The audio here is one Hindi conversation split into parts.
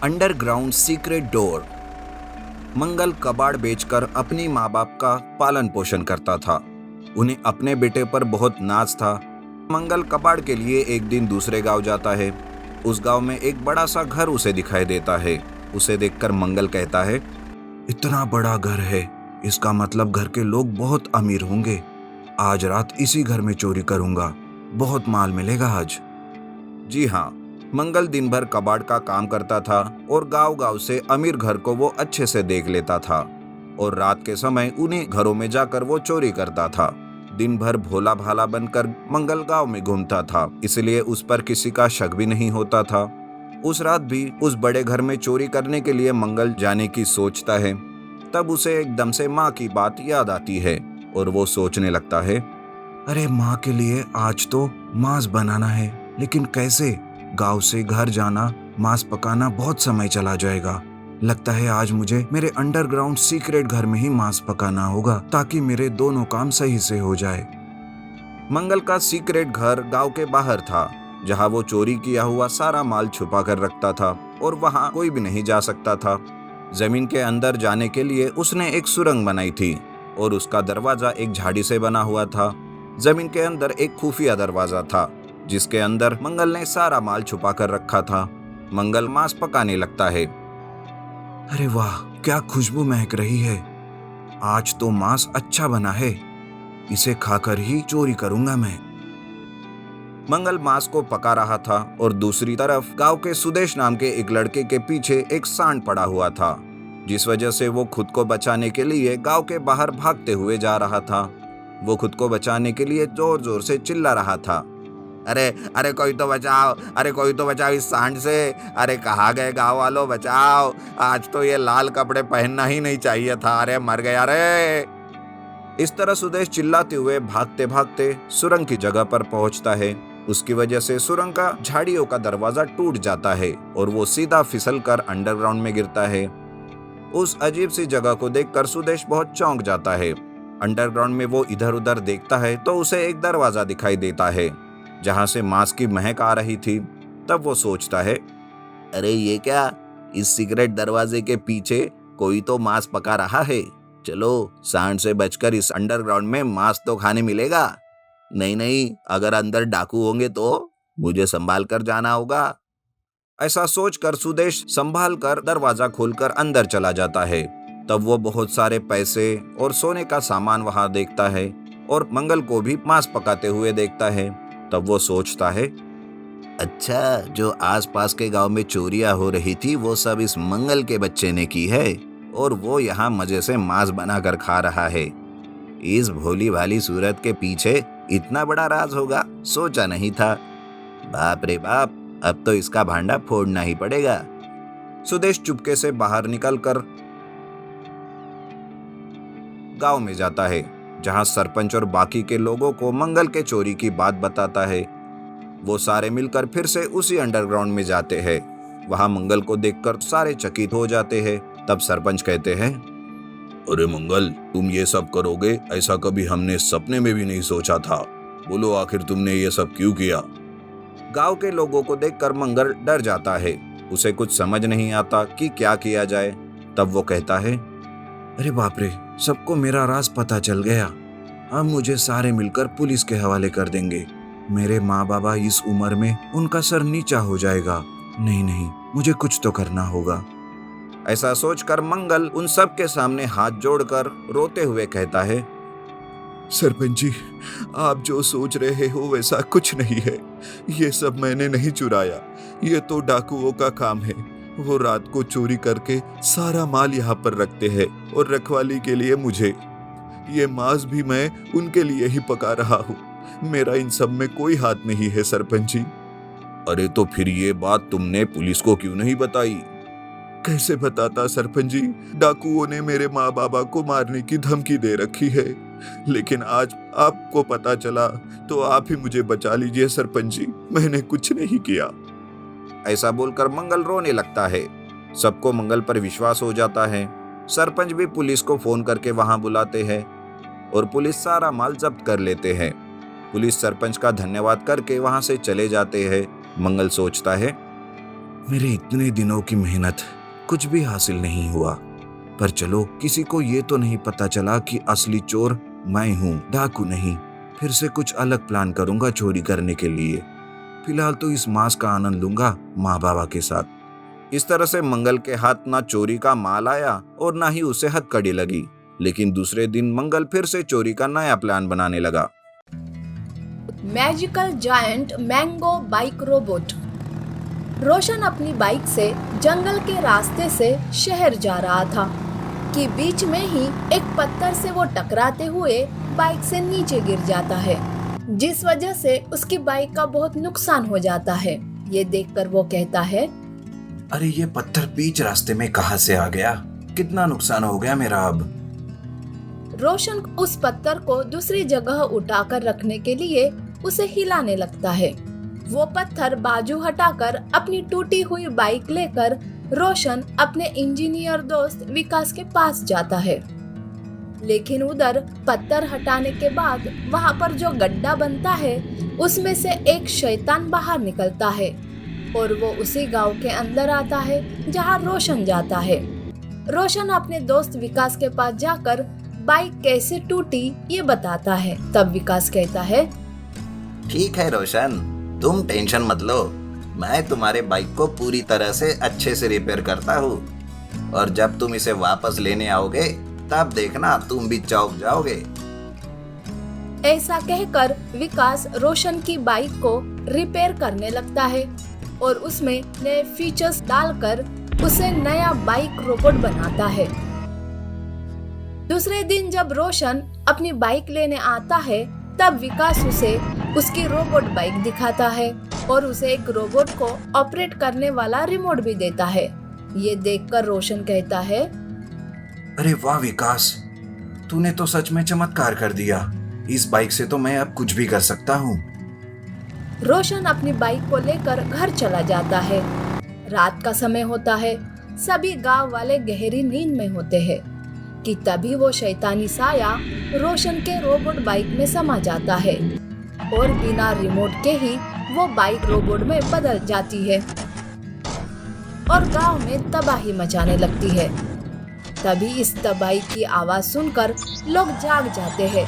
Underground secret door. मंगल कबाड़ बेचकर अपनी माँ बाप का पालन पोषण करता था। उन्हें अपने बेटे पर बहुत नाज था। मंगल कबाड़ के लिए एक दिन दूसरे गांव जाता है। उस गांव में एक बड़ा सा घर उसे दिखाई देता है। उसे देखकर मंगल कहता है, इतना बड़ा घर है, इसका मतलब घर के लोग बहुत अमीर होंगे। आज रात इसी घर में चोरी करूंगा, बहुत माल मिलेगा आज। जी हाँ, मंगल दिन भर कबाड़ का काम करता था और गांव-गांव से अमीर घर को वो अच्छे से देख लेता था और रात के समय उन्हीं घरों में जाकर वो चोरी करता था। दिन भर भोला भाला बनकर मंगल गांव में घूमता था, इसलिए उस पर किसी का शक भी नहीं होता था। उस रात भी उस बड़े घर में चोरी करने के लिए मंगल जाने की सोचता है। तब उसे एकदम से माँ की बात याद आती है और वो सोचने लगता है, अरे माँ के लिए आज तो मांस बनाना है, लेकिन कैसे? गांव से घर जाना, मांस पकाना बहुत समय चला जाएगा। लगता है आज मुझे मेरे अंडरग्राउंड सीक्रेट घर में ही मांस पकाना होगा ताकि मेरे दोनों काम सही से हो जाए। मंगल का सीक्रेट घर गांव के बाहर था, जहां वो चोरी किया हुआ सारा माल छुपा कर रखता था और वहां कोई भी नहीं जा सकता था। जमीन के अंदर जाने के लिए उसने एक सुरंग बनाई थी और उसका दरवाजा एक झाड़ी से बना हुआ था। जमीन के अंदर एक खुफिया दरवाजा था, जिसके अंदर मंगल ने सारा माल छुपा कर रखा था। मंगल मांस पकाने लगता है। अरे वाह, क्या खुशबू महक रही है। आज तो मांस अच्छा बना है, इसे खाकर ही चोरी करूंगा मैं। मंगल मांस को पका रहा था और दूसरी तरफ गांव के सुदेश नाम के एक लड़के के पीछे एक सांड पड़ा हुआ था, जिस वजह से वो खुद को बचाने के लिए गांव के बाहर भागते हुए जा रहा था। वो खुद को बचाने के लिए जोर जोर से चिल्ला रहा था, अरे अरे कोई तो बचाओ, अरे कोई तो बचाओ इस सांड से, अरे कहाँ गए गांव वालों, बचाओ, आज तो ये लाल कपड़े पहनना ही नहीं चाहिए था, अरे मर गया रे। इस तरह सुदेश चिल्लाते हुए भागते भागते सुरंग की जगह पर पहुंचता है। उसकी वजह से सुरंग का झाड़ियों का दरवाजा टूट जाता है और वो सीधा फिसल कर अंडरग्राउंड में गिरता है। उस अजीब सी जगह को देखकर सुदेश बहुत चौंक जाता है। अंडरग्राउंड में वो इधर उधर देखता है तो उसे एक दरवाजा दिखाई देता है, जहां से मांस की महक आ रही थी। तब वो सोचता है, अरे ये क्या, इस सीक्रेट दरवाजे के पीछे कोई तो मांस पका रहा है। चलो सांड से बचकर इस अंडरग्राउंड में मांस तो खाने मिलेगा। नहीं नहीं, अगर अंदर डाकू होंगे तो मुझे संभाल कर जाना होगा। ऐसा सोचकर सुदेश संभाल कर दरवाजा खोलकर अंदर चला जाता है। तब वो बहुत सारे पैसे और सोने का सामान वहां देखता है और मंगल को भी मांस पकाते हुए देखता है। तब वो सोचता है, अच्छा, जो आसपास के गांव में चोरियां हो रही थी वो सब इस मंगल के बच्चे ने की है और वो यहाँ मजे से मांस बनाकर खा रहा है। इस भोली भाली सूरत के पीछे इतना बड़ा राज होगा, सोचा नहीं था। बाप रे बाप, अब तो इसका भांडा फोड़ना ही पड़ेगा। सुदेश चुपके से बाहर निकलकर गांव में जाता है, जहां सरपंच और बाकी के लोगों को मंगल के चोरी की बात बताता है। वो सारे मिलकर फिर से उसी अंडरग्राउंड में जाते हैं। वहां मंगल को देखकर सारे चकित हो जाते हैं। तब सरपंच कहते हैं, अरे मंगल, तुम ये सब करोगे ऐसा कभी हमने सपने में भी नहीं सोचा था। बोलो आखिर तुमने ये सब क्यों किया? गांव के लोगों को देखकर मंगल डर जाता है। उसे कुछ समझ नहीं आता कि क्या किया जाए। तब वो कहता है, अरे बाप रे, सबको मेरा राज पता चल गया। अब मुझे सारे मिलकर पुलिस के हवाले कर देंगे। मेरे माँ बाबा इस उम्र में, उनका सर नीचा हो जाएगा। नहीं नहीं, मुझे कुछ तो करना होगा। ऐसा सोचकर मंगल उन सब के सामने हाथ जोड़कर रोते हुए कहता है, सरपंच जी, आप जो सोच रहे हो वैसा कुछ नहीं है। ये सब मैंने नहीं चुराया, ये तो डाकुओं का काम है। वो रात को चोरी करके सारा माल यहाँ पर रखते हैं और रखवाली के लिए मुझे। ये मांस भी मैं उनके लिए ही पका रहा हूँ। मेरा इन सब में कोई हाथ नहीं है सरपंच जी। अरे तो फिर ये बात तुमने पुलिस को क्यों नहीं बताई? कैसे बताता सरपंच जी, डाकुओं ने मेरे माँ बाबा को मारने की धमकी दे रखी है। लेकिन आज आपको पता चला तो आप ही मुझे बचा लीजिए सरपंच जी, मैंने कुछ नहीं किया। ऐसा बोलकर मंगल रोने लगता है। सबको मंगल पर विश्वास हो जाता है। सरपंच भी पुलिस को फोन करके वहां बुलाते हैं और पुलिस सारा माल जब्त कर लेते हैं। पुलिस सरपंच का धन्यवाद करके वहां से चले जाते हैं। मंगल सोचता है, मेरे इतने दिनों की मेहनत कुछ भी हासिल नहीं हुआ। पर चलो, किसी को ये तो नहीं पता चला कि असली चोर मैं हूँ, डाकू नहीं। फिर से कुछ अलग प्लान करूंगा चोरी करने के लिए। फिलहाल तो इस मास का आनंद लूंगा माँ बाबा के साथ। इस तरह से मंगल के हाथ ना चोरी का माल आया और ना ही उसे हथकड़ी लगी। लेकिन दूसरे दिन मंगल फिर से चोरी का नया प्लान बनाने लगा। Magical giant mango bike robot. Roshan अपनी बाइक से जंगल के रास्ते से शहर जा रहा था कि बीच में ही एक पत्थर से वो टकराते हुए बाइक से नीचे गिर जाता है, जिस वजह से उसकी बाइक का बहुत नुकसान हो जाता है। ये देखकर वो कहता है, अरे ये पत्थर बीच रास्ते में कहां से आ गया? कितना नुकसान हो गया मेरा अब। रोशन उस पत्थर को दूसरी जगह उठाकर रखने के लिए उसे हिलाने लगता है। वो पत्थर बाजू हटाकर अपनी टूटी हुई बाइक लेकर रोशन अपने इंजीनियर दोस्त विकास के पास जाता है। लेकिन उधर पत्थर हटाने के बाद वहाँ पर जो गड्ढा बनता है उसमें से एक शैतान बाहर निकलता है और वो उसी गांव के अंदर आता है जहाँ रोशन जाता है। रोशन अपने दोस्त विकास के पास जाकर बाइक कैसे टूटी ये बताता है। तब विकास कहता है, ठीक है रोशन, तुम टेंशन मत लो। मैं तुम्हारे बाइक को पूरी तरह से अच्छे से रिपेयर करता हूँ और जब तुम इसे वापस लेने आओगे तब देखना तुम भी चौंक जाओगे। ऐसा कहकर विकास रोशन की बाइक को रिपेयर करने लगता है और उसमें नए फीचर्स डालकर उसे नया बाइक रोबोट बनाता है। दूसरे दिन जब रोशन अपनी बाइक लेने आता है तब विकास उसे उसकी रोबोट बाइक दिखाता है और उसे एक रोबोट को ऑपरेट करने वाला रिमोट भी देता है। ये देखकर रोशन कहता है, अरे वाह विकास, तूने तो सच में चमत्कार कर दिया। इस बाइक से तो मैं अब कुछ भी कर सकता हूँ। रोशन अपनी बाइक को लेकर घर चला जाता है। रात का समय होता है, सभी गांव वाले गहरी नींद में होते हैं कि तभी वो शैतानी साया रोशन के रोबोट बाइक में समा जाता है और बिना रिमोट के ही वो बाइक रोबोट में बदल जाती है और गांव में तबाही मचाने लगती है। तभी इस तबाही की आवाज सुनकर लोग जाग जाते हैं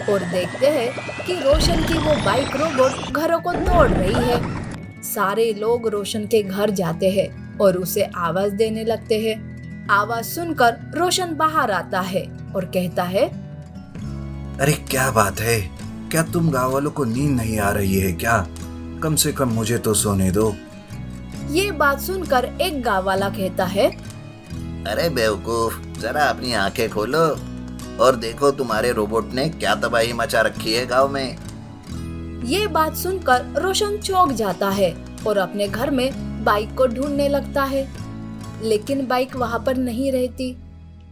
और देखते हैं कि रोशन की वो बाइक रोबोट घरों को तोड़ रही है। सारे लोग रोशन के घर जाते हैं और उसे आवाज देने लगते हैं। आवाज सुनकर रोशन बाहर आता है और कहता है, अरे क्या बात है, क्या तुम गाँव वालों को नींद नहीं आ रही है क्या? कम से कम मुझे तो सोने दो। ये बात सुनकर एक गाँव वाला कहता है, अरे बेवकूफ, जरा अपनी आंखें खोलो और देखो तुम्हारे रोबोट ने क्या तबाही मचा रखी है गांव में। ये बात सुनकर रोशन चौंक जाता है और अपने घर में बाइक को ढूंढने लगता है, लेकिन बाइक वहाँ पर नहीं रहती।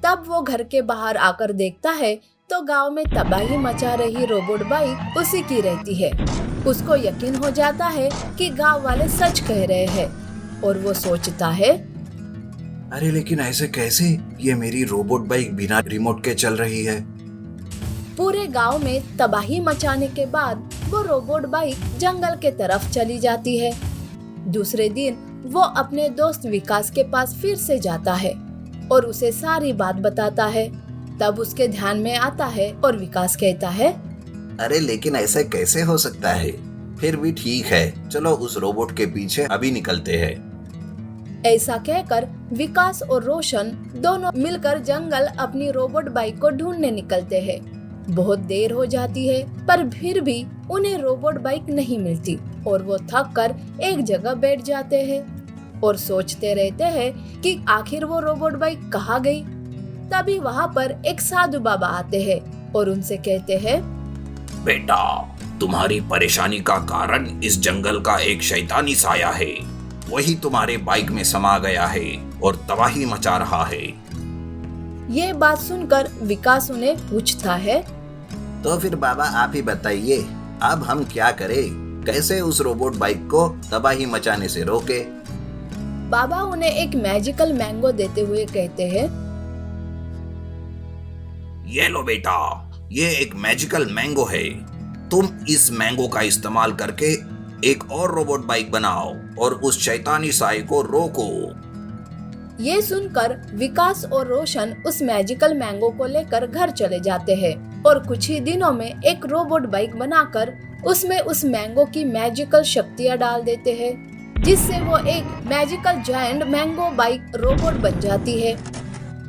तब वो घर के बाहर आकर देखता है तो गांव में तबाही मचा रही रोबोट बाइक उसी की रहती है। उसको यकीन हो जाता है कि गांव वाले सच कह रहे हैं और वो सोचता है, अरे लेकिन ऐसे कैसे? ये मेरी रोबोट बाइक बिना रिमोट के चल रही है। पूरे गांव में तबाही मचाने के बाद वो रोबोट बाइक जंगल के तरफ चली जाती है। दूसरे दिन वो अपने दोस्त विकास के पास फिर से जाता है और उसे सारी बात बताता है। तब उसके ध्यान में आता है और विकास कहता है, अरे लेकिन ऐसे कैसे हो सकता है? फिर भी ठीक है, चलो उस रोबोट के पीछे अभी निकलते हैं। ऐसा कहकर विकास और रोशन दोनों मिलकर जंगल अपनी रोबोट बाइक को ढूंढने निकलते हैं। बहुत देर हो जाती है पर फिर भी उन्हें रोबोट बाइक नहीं मिलती और वो थक कर एक जगह बैठ जाते हैं और सोचते रहते हैं कि आखिर वो रोबोट बाइक कहाँ गई। तभी वहाँ पर एक साधु बाबा आते हैं और उनसे कहते हैं, बेटा, तुम्हारी परेशानी का कारण इस जंगल का एक शैतानी साया है। वही तुम्हारे बाइक में समा गया है और तबाही मचा रहा है। ये बात सुनकर विकास उन्हें पूछता है, तो फिर बाबा आप ही बताइए, अब हम क्या करें? कैसे उस रोबोट बाइक को तबाही मचाने से रोके? बाबा उन्हें एक मैजिकल मैंगो देते हुए कहते हैं, ये लो बेटा, ये एक मैजिकल मैंगो है। तुम इस मैंगो का इस्तेमाल करके एक और रोबोट बाइक बनाओ और उस शैतानी साई को रोको। ये सुनकर विकास और रोशन उस मैजिकल मैंगो को लेकर घर चले जाते हैं और कुछ ही दिनों में एक रोबोट बाइक बनाकर उसमें उस मैंगो की मैजिकल शक्तियाँ डाल देते हैं, जिससे वो एक magical giant mango bike robot बन जाती है।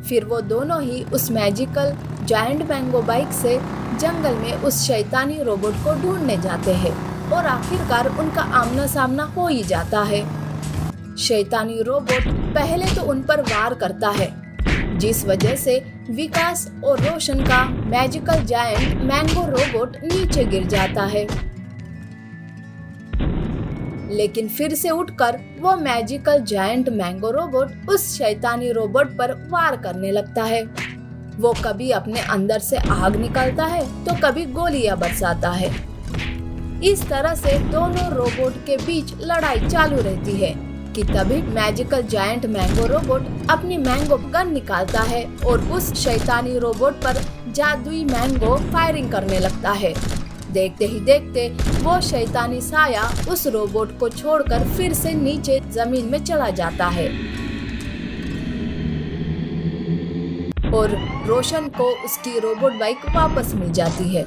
फिर वो दोनों ही उस मैजिकल जायंट मैंगो बाइक से जंगल में उस शैतानी रोबोट को ढूंढने जाते हैं और आखिरकार उनका आमना सामना हो ही जाता है। शैतानी रोबोट पहले तो उन पर वार करता है, जिस वजह से विकास और रोशन का मैजिकल जायंट मैंगो रोबोट नीचे गिर जाता है। लेकिन फिर से उठकर वो मैजिकल जायंट मैंगो रोबोट उस शैतानी रोबोट पर वार करने लगता है। वो कभी अपने अंदर से आग निकालता है तो कभी गोलियां बरसाता है। इस तरह से दोनों रोबोट के बीच लड़ाई चालू रहती है कि तभी मैजिकल जायंट मैंगो रोबोट अपनी मैंगो गन निकालता है और उस शैतानी रोबोट पर जादुई मैंगो फायरिंग करने लगता है। देखते ही देखते वो शैतानी साया उस रोबोट को छोड़कर फिर से नीचे जमीन में चला जाता है और रोशन को उसकी रोबोट बाइक वापस मिल जाती है।